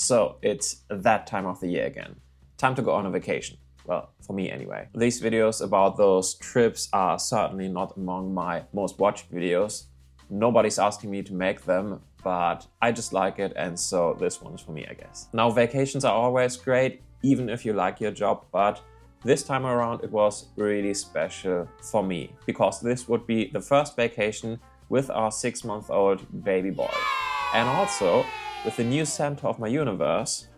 So it's that time of the year again. Time to go on a vacation. Well, for me anyway. These videos about those trips are certainly not among my most watched videos. Nobody's asking me to make them, but I just like it, and so this one's for me, I guess. Now, vacations are always great, even if you like your job, but this time around it was really special for me, because this would be the first vacation with our 6-month-old baby boy. And also with the new center of my universe,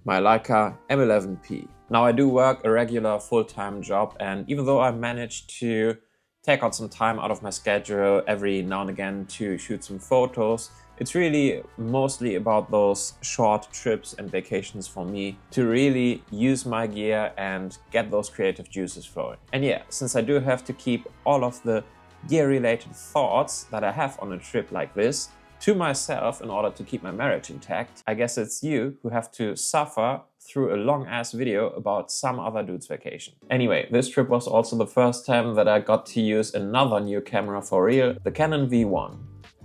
my Leica M11-P. Now I do work a regular full-time job, and even though I managed to take out some time out of my schedule every now and again to shoot some photos, it's really mostly about those short trips and vacations for me to really use my gear and get those creative juices flowing. And yeah, since I do have to keep all of the gear-related thoughts that I have on a trip like this to myself in order to keep my marriage intact, I guess it's you who have to suffer through a long-ass video about some other dude's vacation. Anyway, this trip was also the first time that I got to use another new camera for real, the Canon V1.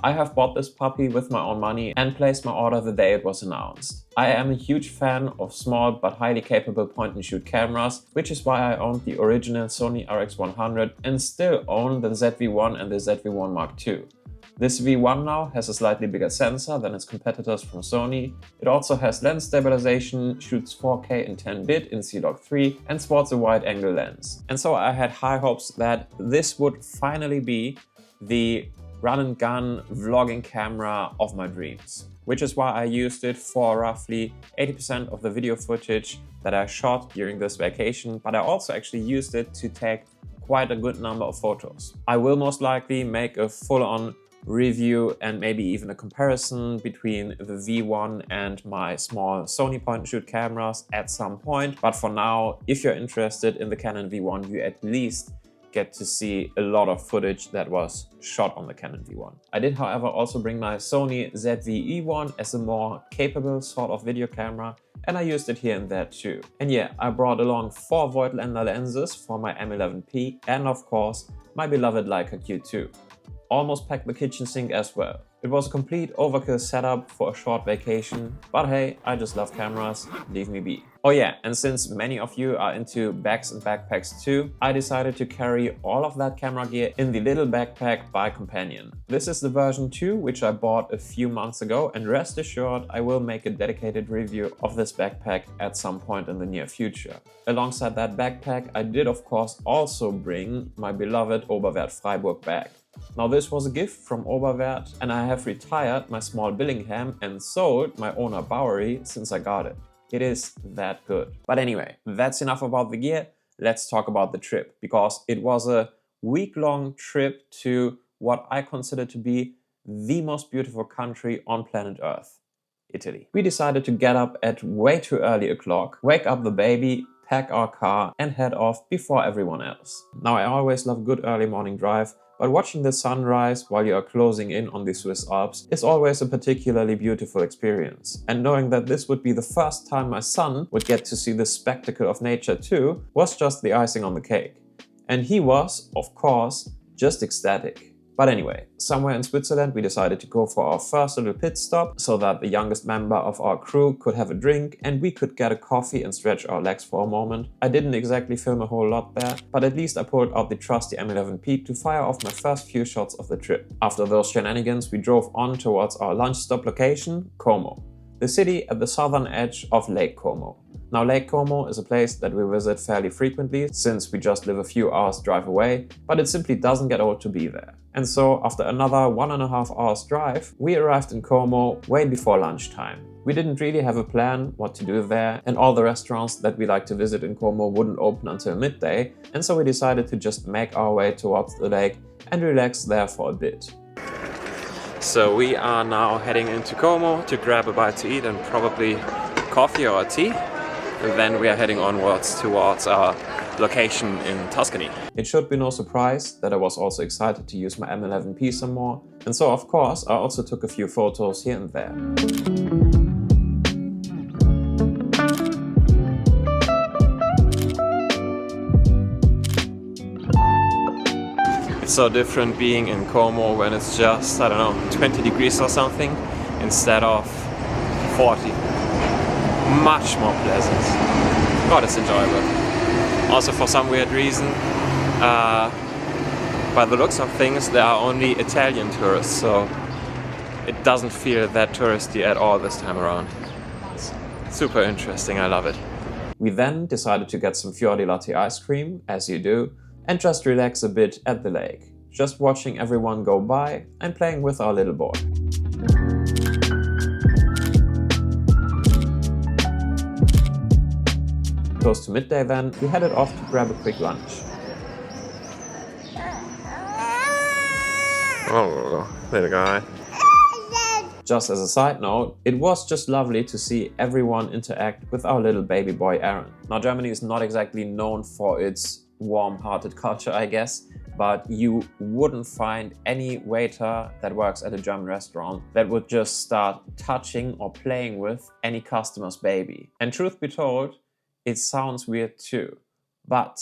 I have bought this puppy with my own money and placed my order the day it was announced. I am a huge fan of small but highly capable point-and-shoot cameras, which is why I owned the original Sony RX100 and still own the ZV-1 and the ZV-1 Mark II. This V1 now has a slightly bigger sensor than its competitors from Sony. It also has lens stabilization, shoots 4K in 10-bit in C-Log3 and sports a wide-angle lens. And so I had high hopes that this would finally be the run-and-gun vlogging camera of my dreams, which is why I used it for roughly 80% of the video footage that I shot during this vacation, but I also actually used it to take quite a good number of photos. I will most likely make a full-on review and maybe even a comparison between the V1 and my small Sony point-and-shoot cameras at some point, but for now, if you're interested in the Canon V1, you at least get to see a lot of footage that was shot on the Canon V1. I did, however, also bring my Sony ZV-E1 as a more capable sort of video camera, and I used it here and there too. And yeah, I brought along 4 Voigtlander lenses for my M11-P and of course my beloved Leica Q2. Almost packed the kitchen sink as well. It was a complete overkill setup for a short vacation, but hey, I just love cameras, leave me be. Oh yeah, and since many of you are into bags and backpacks too, I decided to carry all of that camera gear in the little backpack by Companion. This is the version 2, which I bought a few months ago, and rest assured I will make a dedicated review of this backpack at some point in the near future. Alongside that backpack, I did of course also bring my beloved Oberwert Freiburg bag. Now this was a gift from Oberwert, and I have retired my small Billingham and sold my owner Bowery since I got it. It is that good. But anyway, that's enough about the gear. Let's talk about the trip, because it was a week-long trip to what I consider to be the most beautiful country on planet Earth, Italy. We decided to get up at way too early o'clock, wake up the baby, pack our car and head off before everyone else. Now I always love a good early morning drive, but watching the sunrise while you are closing in on the Swiss Alps is always a particularly beautiful experience. And knowing that this would be the first time my son would get to see the spectacle of nature too was just the icing on the cake. And he was, of course, just ecstatic. But anyway, somewhere in Switzerland we decided to go for our first little pit stop so that the youngest member of our crew could have a drink and we could get a coffee and stretch our legs for a moment. I didn't exactly film a whole lot there, but at least I pulled out the trusty M11-P to fire off my first few shots of the trip. After those shenanigans, we drove on towards our lunch stop location, Como, the city at the southern edge of Lake Como. Now, Lake Como is a place that we visit fairly frequently since we just live a few hours drive away, but it simply doesn't get old to be there. And so after another 1.5 hours drive, we arrived in Como way before lunchtime. We didn't really have a plan what to do there, and all the restaurants that we like to visit in Como wouldn't open until midday, and so we decided to just make our way towards the lake and relax there for a bit. So we are now heading into Como to grab a bite to eat and probably coffee or tea. And then we are heading onwards towards our location in Tuscany. It should be no surprise that I was also excited to use my M11-P some more, and so of course I also took a few photos here and there. It's so different being in Como when it's just, I don't know, 20 degrees or something instead of 40. much more pleasant. God, it's enjoyable. Also, for some weird reason, by the looks of things, there are only Italian tourists, so it doesn't feel that touristy at all this time around. It's super interesting, I love it. We then decided to get some fior di latte ice cream, as you do, and just relax a bit at the lake, just watching everyone go by and playing with our little boy. Close to midday then, we headed off to grab a quick lunch. Oh, little guy. Just as a side note, it was just lovely to see everyone interact with our little baby boy Aaron. Now, Germany is not exactly known for its warm-hearted culture, I guess, but you wouldn't find any waiter that works at a German restaurant that would just start touching or playing with any customer's baby. And truth be told, it sounds weird too. But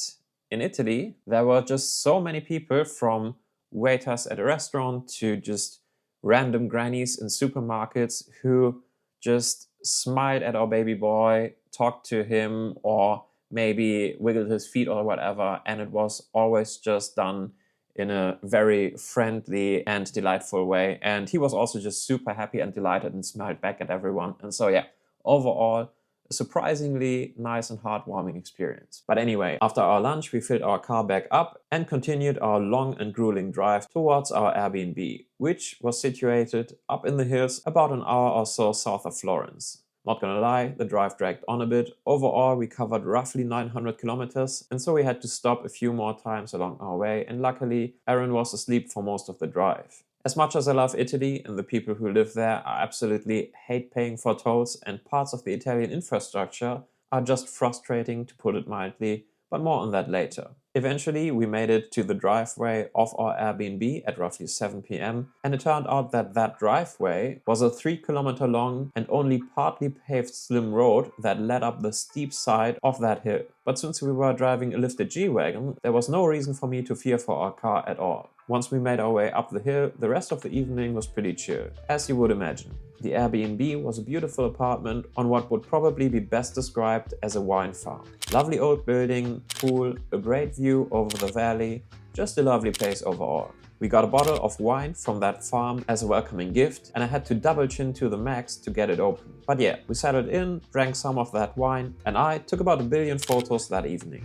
in Italy, there were just so many people, from waiters at a restaurant to just random grannies in supermarkets, who just smiled at our baby boy, talked to him, or maybe wiggled his feet or whatever, and it was always just done in a very friendly and delightful way. And he was also just super happy and delighted and smiled back at everyone. And so yeah, overall, a surprisingly nice and heartwarming experience. But anyway, after our lunch, we filled our car back up and continued our long and grueling drive towards our Airbnb, which was situated up in the hills about an hour or so south of Florence. Not gonna lie, the drive dragged on a bit. Overall, we covered roughly 900 kilometers, and so we had to stop a few more times along our way, and luckily, Aaron was asleep for most of the drive. As much as I love Italy and the people who live there, I absolutely hate paying for tolls, and parts of the Italian infrastructure are just frustrating, to put it mildly, but more on that later. Eventually, we made it to the driveway of our Airbnb at roughly 7 p.m. and it turned out that that driveway was a 3-kilometer long and only partly paved slim road that led up the steep side of that hill. But since we were driving a lifted G-Wagon, there was no reason for me to fear for our car at all. Once we made our way up the hill, the rest of the evening was pretty chill, as you would imagine. The Airbnb was a beautiful apartment on what would probably be best described as a wine farm. Lovely old building, pool, a great view over the valley, just a lovely place overall. We got a bottle of wine from that farm as a welcoming gift, and I had to double chin to the max to get it open. But yeah, we settled in, drank some of that wine, and I took about 1 billion photos that evening.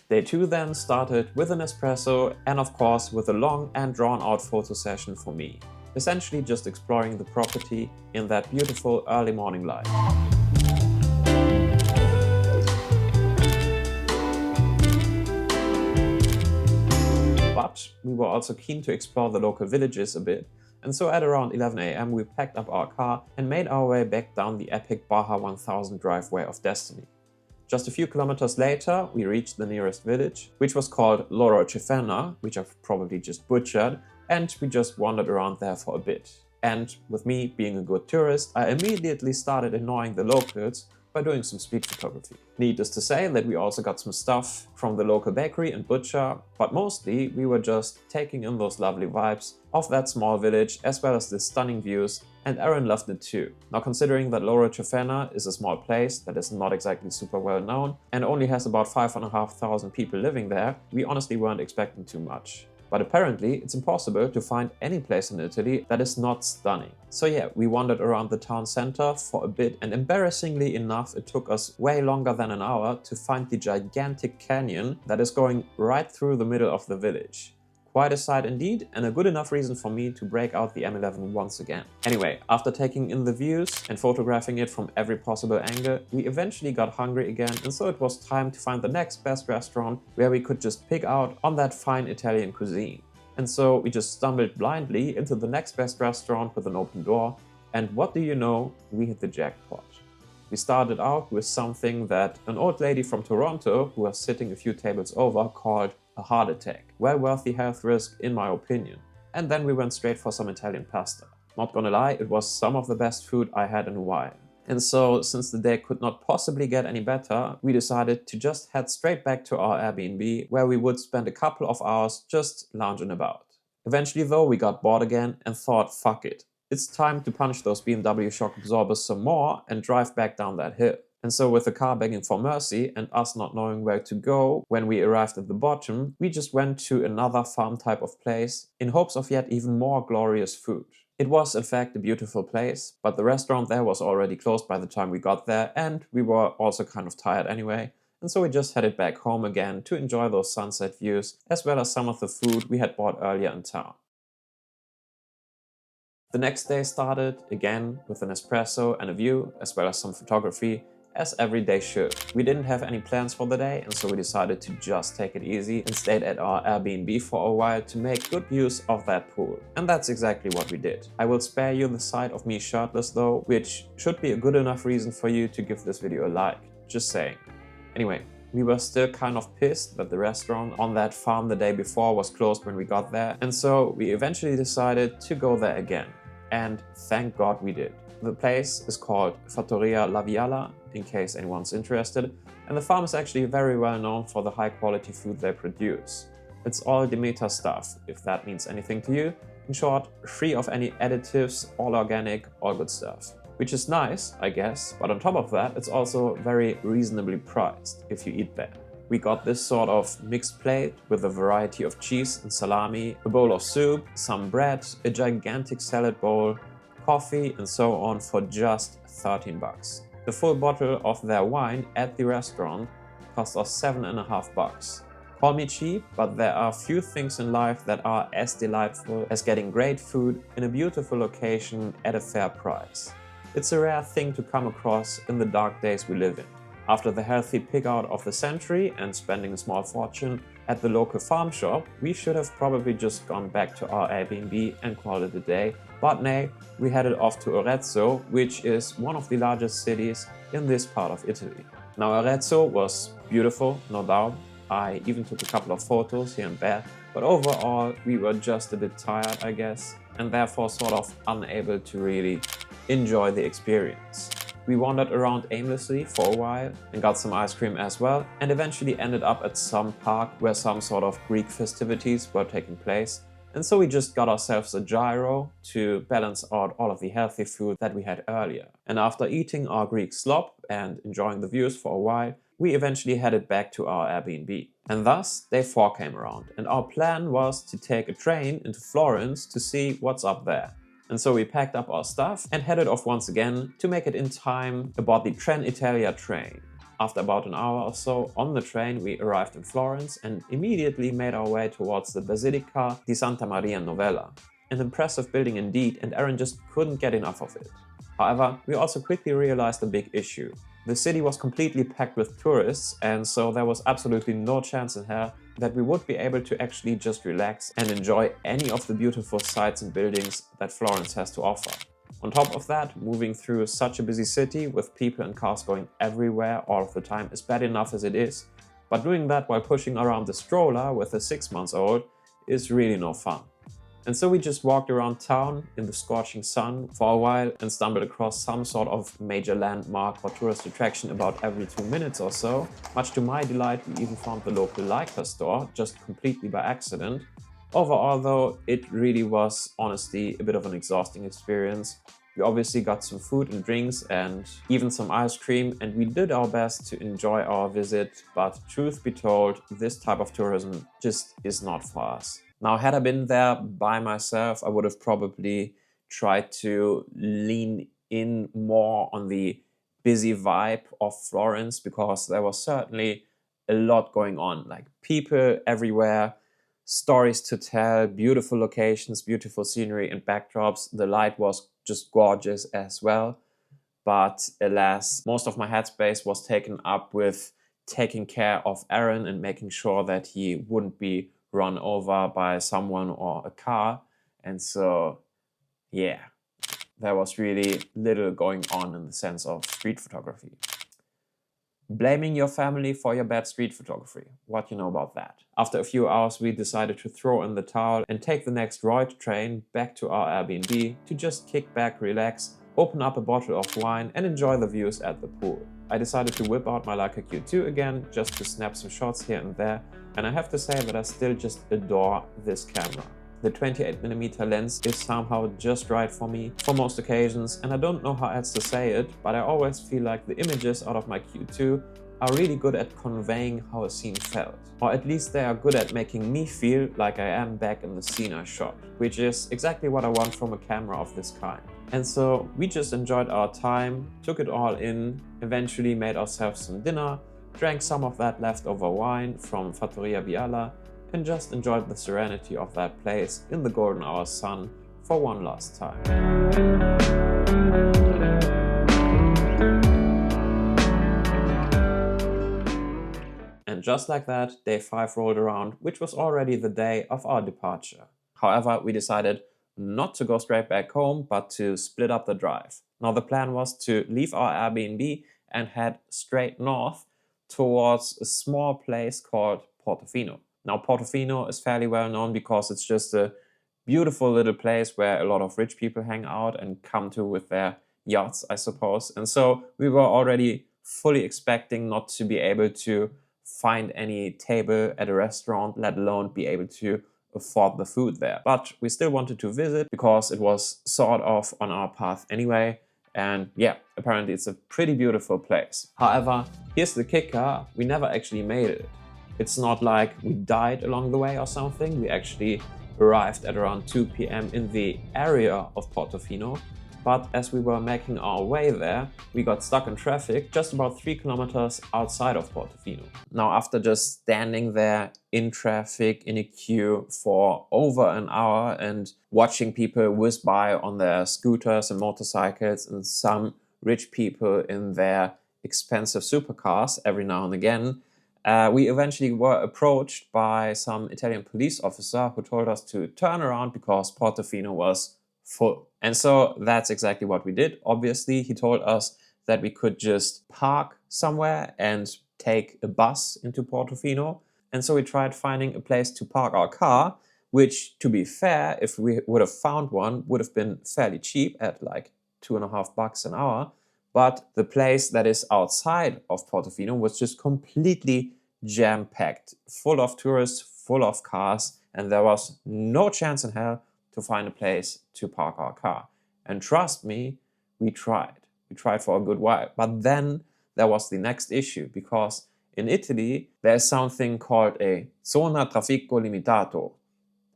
Day 2 then started with an espresso and of course with a long and drawn out photo session for me. Essentially just exploring the property in that beautiful early morning light. But we were also keen to explore the local villages a bit, and so at around 11 a.m. we packed up our car and made our way back down the epic Baja 1000 driveway of destiny. Just a few kilometers later, we reached the nearest village, which was called Loro Cefena, which I've probably just butchered, and we just wandered around there for a bit. And with me being a good tourist, I immediately started annoying the locals by doing some street photography. Needless to say that we also got some stuff from the local bakery and butcher, but mostly we were just taking in those lovely vibes of that small village as well as the stunning views, and Aaron loved it too. Now, considering that Loro Cefena is a small place that is not exactly super well known and only has about 5,500 people living there, we honestly weren't expecting too much. But apparently it's impossible to find any place in Italy that is not stunning. So yeah, we wandered around the town center for a bit, and embarrassingly enough, it took us way longer than an hour to find the gigantic canyon that is going right through the middle of the village. Quite a sight indeed, and a good enough reason for me to break out the M11 once again. Anyway, after taking in the views and photographing it from every possible angle, we eventually got hungry again, and so it was time to find the next best restaurant where we could just pick out on that fine Italian cuisine. And so we just stumbled blindly into the next best restaurant with an open door, and what do you know, we hit the jackpot. We started out with something that an old lady from Toronto, who was sitting a few tables over, called a heart attack. Well worth the health risk in my opinion. And then we went straight for some Italian pasta. Not gonna lie, it was some of the best food I had in a while. And so, since the day could not possibly get any better, we decided to just head straight back to our Airbnb, where we would spend a couple of hours just lounging about. Eventually though, we got bored again and thought, fuck it. It's time to punch those BMW shock absorbers some more and drive back down that hill. And so, with the car begging for mercy and us not knowing where to go when we arrived at the bottom, we just went to another farm type of place in hopes of yet even more glorious food. It was in fact a beautiful place, but the restaurant there was already closed by the time we got there, and we were also kind of tired anyway, and so we just headed back home again to enjoy those sunset views as well as some of the food we had bought earlier in town. The next day started again with an espresso and a view, as well as some photography, as every day should. We didn't have any plans for the day, and so we decided to just take it easy and stayed at our Airbnb for a while to make good use of that pool. And that's exactly what we did. I will spare you the sight of me shirtless though, which should be a good enough reason for you to give this video a like. Just saying. Anyway, we were still kind of pissed that the restaurant on that farm the day before was closed when we got there, and so we eventually decided to go there again. And thank God we did. The place is called Fattoria La Viala, in case anyone's interested, and the farm is actually very well known for the high quality food they produce. It's all Demeter stuff, if that means anything to you. In short, free of any additives, all organic, all good stuff. Which is nice, I guess, but on top of that, it's also very reasonably priced if you eat there. We got this sort of mixed plate with a variety of cheese and salami, a bowl of soup, some bread, a gigantic salad bowl, coffee and so on for just 13 bucks. The full bottle of their wine at the restaurant cost us $7.50. Call me cheap, but there are few things in life that are as delightful as getting great food in a beautiful location at a fair price. It's a rare thing to come across in the dark days we live in. After the healthy pig out of the century and spending a small fortune at the local farm shop, we should have probably just gone back to our Airbnb and called it a day. But nay, we headed off to Arezzo, which is one of the largest cities in this part of Italy. Now Arezzo was beautiful, no doubt. I even took a couple of photos here and there, but overall we were just a bit tired, I guess, and therefore sort of unable to really enjoy the experience. We wandered around aimlessly for a while and got some ice cream as well, and eventually ended up at some park where some sort of Greek festivities were taking place. And so we just got ourselves a gyro to balance out all of the healthy food that we had earlier. And after eating our Greek slop and enjoying the views for a while, we eventually headed back to our Airbnb. And thus, day 4 came around, and our plan was to take a train into Florence to see what's up there. And so we packed up our stuff and headed off once again to make it in time aboard the Trenitalia train. After about an hour or so on the train, we arrived in Florence and immediately made our way towards the Basilica di Santa Maria Novella. An impressive building indeed, and Aaron just couldn't get enough of it. However, we also quickly realized a big issue. The city was completely packed with tourists, and so there was absolutely no chance in hell that we would be able to actually just relax and enjoy any of the beautiful sights and buildings that Florence has to offer. On top of that, moving through such a busy city with people and cars going everywhere all of the time is bad enough as it is, but doing that while pushing around the stroller with a 6-month-old is really no fun. And so we just walked around town in the scorching sun for a while and stumbled across some sort of major landmark or tourist attraction about every 2 minutes or so. Much to my delight, we even found the local Leica store just completely by accident. Overall though, it really was honestly a bit of an exhausting experience. We obviously got some food and drinks and even some ice cream, and we did our best to enjoy our visit, but truth be told, this type of tourism just is not for us. Now, had I been there by myself, I would have probably tried to lean in more on the busy vibe of Florence, because there was certainly a lot going on, like people everywhere, stories to tell, beautiful locations, beautiful scenery and backdrops. The light was just gorgeous as well. But alas, most of my headspace was taken up with taking care of Aaron and making sure that he wouldn't be run over by someone or a car. And so, yeah, there was really little going on in the sense of street photography. Blaming your family for your bad street photography. What you know about that? After a few hours, we decided to throw in the towel and take the next Reut train back to our Airbnb to just kick back, relax, open up a bottle of wine and enjoy the views at the pool. I decided to whip out my Leica Q2 again just to snap some shots here and there, and I have to say that I still just adore this camera. The 28mm lens is somehow just right for me for most occasions, and I don't know how else to say it, but I always feel like the images out of my Q2 are really good at conveying how a scene felt. Or at least they are good at making me feel like I am back in the scene I shot, which is exactly what I want from a camera of this kind. And so we just enjoyed our time, took it all in, eventually made ourselves some dinner, drank some of that leftover wine from Fattoria Viala, and just enjoyed the serenity of that place in the golden hour sun for one last time. And just like that, day 5 rolled around, which was already the day of our departure. However, we decided not to go straight back home, but to split up the drive. Now the plan was to leave our Airbnb and head straight north towards a small place called Portofino. Now Portofino is fairly well known because it's just a beautiful little place where a lot of rich people hang out and come to with their yachts, I suppose. And so we were already fully expecting not to be able to find any table at a restaurant, let alone be able to afford the food there. But we still wanted to visit because it was sort of on our path anyway. And yeah, apparently it's a pretty beautiful place. However, here's the kicker, we never actually made it. It's not like we died along the way or something. We actually arrived at around 2 p.m. in the area of Portofino. But as we were making our way there, we got stuck in traffic just about 3 kilometers outside of Portofino. Now, after just standing there in traffic in a queue for over an hour and watching people whiz by on their scooters and motorcycles and some rich people in their expensive supercars every now and again, we eventually were approached by some Italian police officer who told us to turn around because Portofino was full. And so that's exactly what we did. Obviously, he told us that we could just park somewhere and take a bus into Portofino. And so we tried finding a place to park our car, which, to be fair, if we would have found one, would have been fairly cheap at like $2.50 an hour. But the place that is outside of Portofino was just completely jam-packed, full of tourists, full of cars, and there was no chance in hell to find a place to park our car. And trust me, we tried. We tried for a good while. But then there was the next issue, because in Italy, there's something called a zona traffico limitato,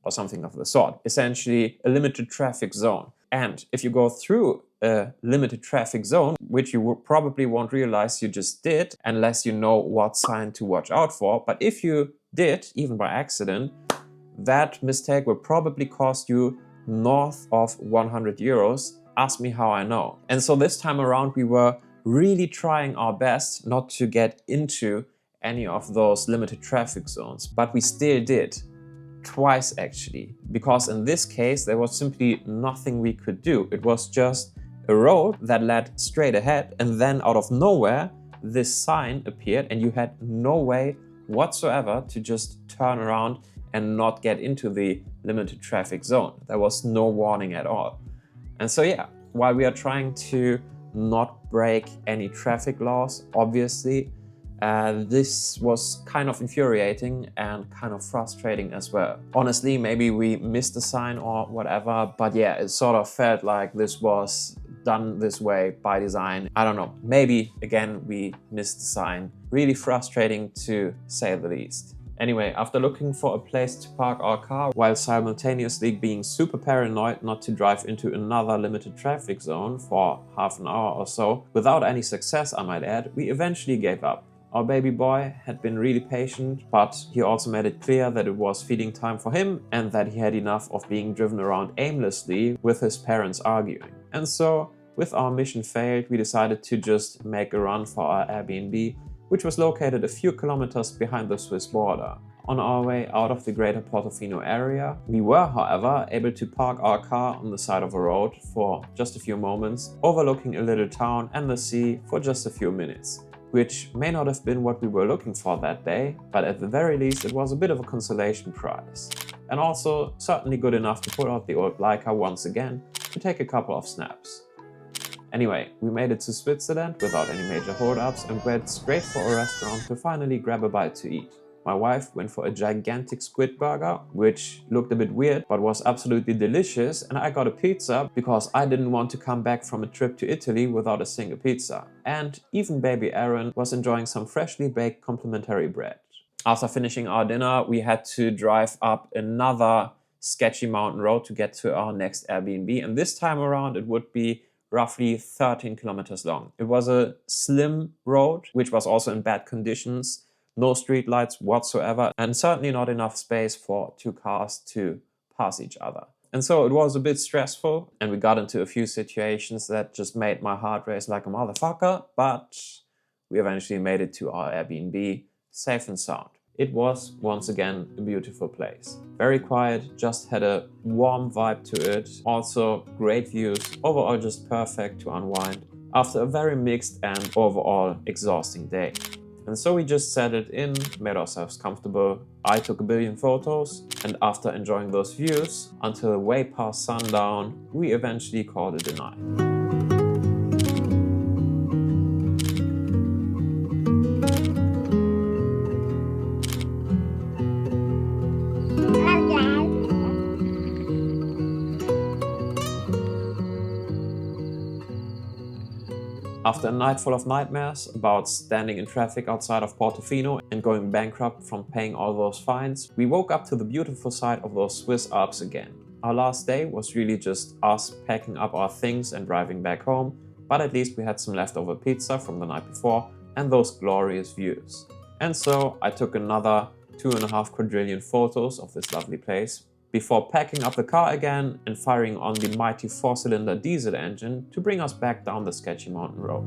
or something of the sort, essentially a limited traffic zone. And if you go through a limited traffic zone, which you probably won't realize you just did, unless you know what sign to watch out for, but if you did, even by accident, that mistake will probably cost you north of 100 euros. Ask me how I know. And so this time around, we were really trying our best not to get into any of those limited traffic zones, but we still did. Twice actually, because in this case there was simply nothing we could do. It was just a road that led straight ahead, and then out of nowhere this sign appeared and you had no way whatsoever to just turn around and not get into the limited traffic zone. There was no warning at all. And so yeah, while we are trying to not break any traffic laws, obviously, this was kind of infuriating and kind of frustrating as well. Honestly, maybe we missed the sign or whatever, but yeah, it sort of felt like this was done this way by design. I don't know, maybe again we missed the sign. Really frustrating to say the least. Anyway, after looking for a place to park our car while simultaneously being super paranoid not to drive into another limited traffic zone for half an hour or so, without any success I might add, we eventually gave up. Our baby boy had been really patient, but he also made it clear that it was feeding time for him and that he had enough of being driven around aimlessly with his parents arguing. And so, with our mission failed, we decided to just make a run for our Airbnb, which was located a few kilometers behind the Swiss border. On our way out of the greater Portofino area, we were, however, able to park our car on the side of a road for just a few moments, overlooking a little town and the sea for just a few minutes. which may not have been what we were looking for that day, but at the very least it was a bit of a consolation prize. And also certainly good enough to pull out the old Leica once again to take a couple of snaps. Anyway, we made it to Switzerland without any major hold-ups and went straight for a restaurant to finally grab a bite to eat. My wife went for a gigantic squid burger, which looked a bit weird but was absolutely delicious, and I got a pizza because I didn't want to come back from a trip to Italy without a single pizza. And even baby Aaron was enjoying some freshly baked complimentary bread. After finishing our dinner, we had to drive up another sketchy mountain road to get to our next Airbnb, and this time around it would be roughly 13 kilometers long. It was a slim road, which was also in bad conditions. No street lights whatsoever, and certainly not enough space for two cars to pass each other. And so it was a bit stressful, and we got into a few situations that just made my heart race like a motherfucker, but we eventually made it to our Airbnb, safe and sound. It was, once again, a beautiful place. Very quiet, just had a warm vibe to it. Also, great views, overall just perfect to unwind after a very mixed and overall exhausting day. And so we just settled in, made ourselves comfortable. I took a billion photos, and after enjoying those views until way past sundown, we eventually called it a night. After a night full of nightmares about standing in traffic outside of Portofino and going bankrupt from paying all those fines, we woke up to the beautiful sight of those Swiss Alps again. Our last day was really just us packing up our things and driving back home, but at least we had some leftover pizza from the night before and those glorious views. And so I took another 2.5 quadrillion photos of this lovely place before packing up the car again and firing on the mighty 4-cylinder diesel engine to bring us back down the sketchy mountain road.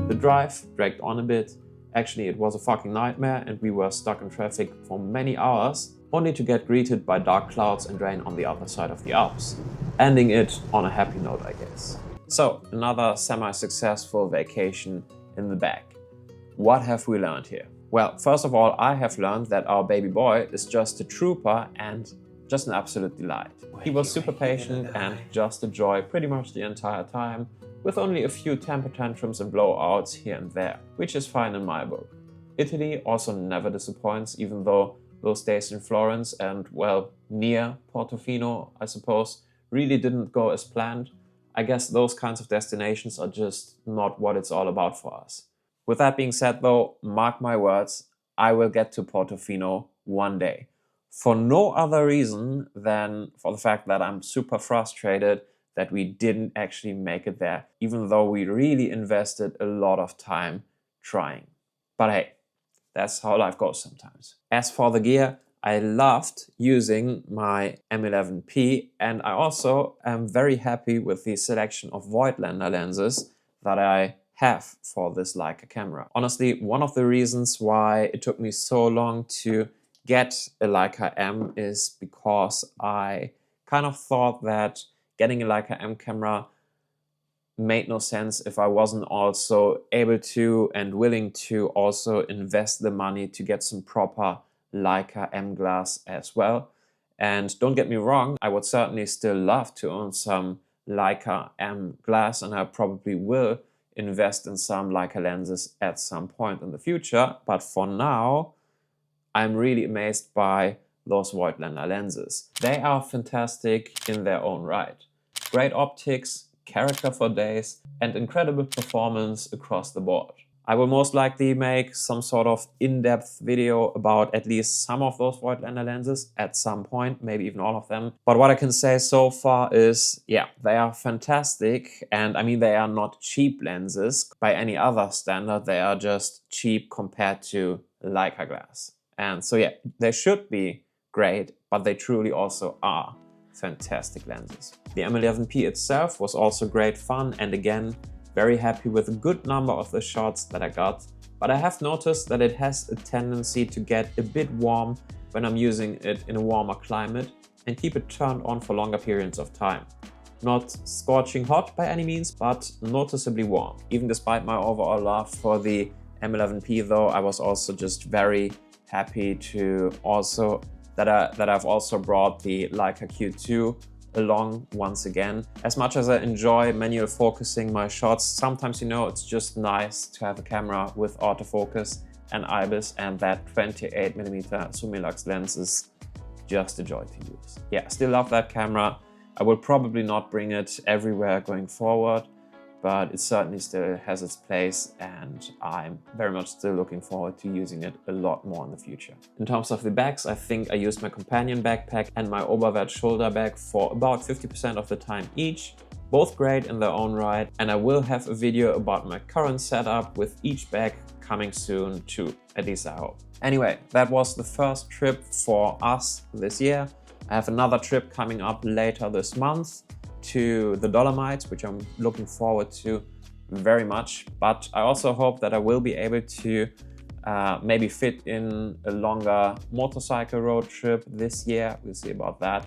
The drive dragged on a bit. Actually, it was a fucking nightmare and we were stuck in traffic for many hours, only to get greeted by dark clouds and rain on the other side of the Alps, ending it on a happy note, I guess. So, another semi-successful vacation in the bag. What have we learned here? Well, first of all, I have learned that our baby boy is just a trooper and just an absolute delight. He was super patient and just a joy pretty much the entire time, with only a few temper tantrums and blowouts here and there, which is fine in my book. Italy also never disappoints, even though those days in Florence and, well, near Portofino, I suppose, really didn't go as planned. I guess those kinds of destinations are just not what it's all about for us. With that being said though, mark my words, I will get to Portofino one day. For no other reason than for the fact that I'm super frustrated that we didn't actually make it there, even though we really invested a lot of time trying. But hey, that's how life goes sometimes. As for the gear, I loved using my M11-P, and I also am very happy with the selection of Voigtlander lenses that I have for this Leica camera. Honestly, one of the reasons why it took me so long to get a Leica M is because I kind of thought that getting a Leica M camera made no sense if I wasn't also able to and willing to also invest the money to get some proper Leica M glass as well. And don't get me wrong, I would certainly still love to own some Leica M glass, and I probably will invest in some Leica lenses at some point in the future. But for now, I'm really amazed by those Voigtlander lenses. They are fantastic in their own right. Great optics, character for days, and incredible performance across the board. I will most likely make some sort of in-depth video about at least some of those Voigtlander lenses at some point, maybe even all of them. But what I can say so far is, yeah, they are fantastic. And I mean, they are not cheap lenses by any other standard. They are just cheap compared to Leica glass. And so yeah, they should be great, but they truly also are. fantastic lenses. The M11-P itself was also great fun, and again, very happy with a good number of the shots that I got, but I have noticed that it has a tendency to get a bit warm when I'm using it in a warmer climate and keep it turned on for longer periods of time. Not scorching hot by any means, but noticeably warm. Even despite my overall love for the M11-P though, I was also just very happy to that I've also brought the Leica Q2 along once again. As much as I enjoy manual focusing my shots, sometimes, you know, it's just nice to have a camera with autofocus and IBIS, and that 28mm Summilux lens is just a joy to use. Yeah, still love that camera. I will probably not bring it everywhere going forward, but it certainly still has its place, and I'm very much still looking forward to using it a lot more in the future. In terms of the bags, I think I used my companion backpack and my Oberwert shoulder bag for about 50% of the time each. Both great in their own right, and I will have a video about my current setup with each bag coming soon too, at least I hope. Anyway, that was the first trip for us this year. I have another trip coming up later this month to the Dolomites, which I'm looking forward to very much. But I also hope that I will be able to maybe fit in a longer motorcycle road trip this year. We'll see about that.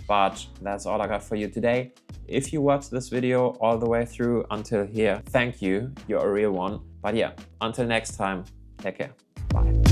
But that's all I got for you today. If you watched this video all the way through until here, thank you. You're a real one. But yeah, until next time, take care. Bye.